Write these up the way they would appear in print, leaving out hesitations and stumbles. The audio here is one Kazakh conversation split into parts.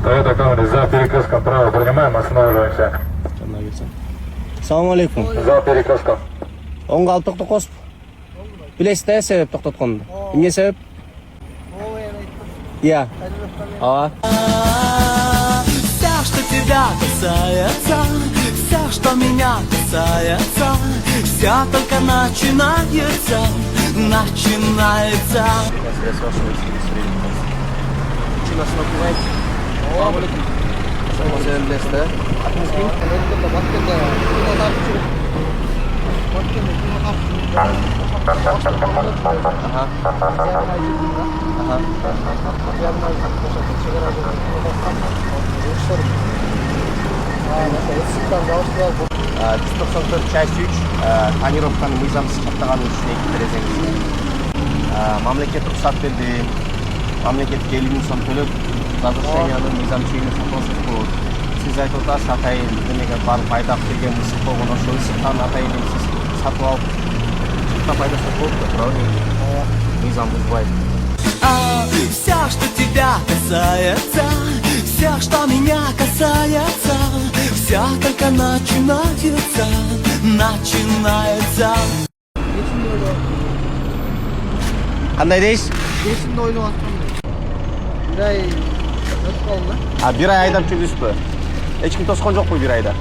Toyota Camry за перекрестком право принимаем, останавливаемся. Assalomu alaykum. За перекрестком. Оңға алып тоқтық қосып. Білесіз да себеп тоқтатқанды? Не себеп? Я. Ага. Вся, что тебя касается, вся, что меня касается, вся только начинается, начинается. Часть 3, тонировканы мыйзамсыз каттаганы үчүн 2 терезеңиз. Мамлекет уруксат берди. Мамлекетке 50 000 сом төлөп, разрешениянын мыйзам чегинин сатылсыз болот. Сиз айтып атасыз, атайын демеге баарын пайдап берген мысык болгон ошол ысыктан атайын сиз сатып алып, чыкта пайдасы болуп турабы? Мыйзам бузбайт. Вся, что тебя касается, вся, что меня касается, вся только начинается, начинается. Кандай дейсиз? Есімді ойлап атқандай. Bir ay өтіп қалды. Bir ay айдап жүрдүзбү? Эч ким тоскон жокпу bir ayda?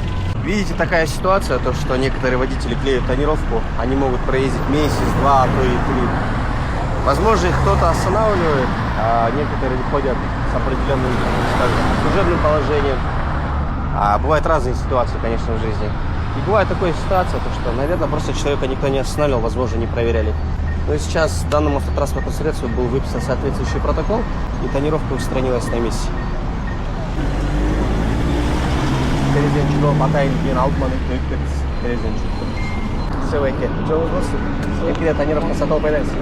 Видите, такая ситуация, то что некоторые водители клеят тонировку, они могут проездить месяц, два, а то и 3. Возможно, их кто-то останавливает, а некоторые выходят с определенным, скажем, служебным положением. Бывают разные ситуации, конечно, в жизни. И бывает такая ситуация, то что, наверное, просто человека никто не останавливал, возможно, не проверяли. Но и сейчас данному автотранспортному средству был выписан соответствующий протокол, и тонировка устранилась на месте. Все, тонировка сатылып айдайсыз.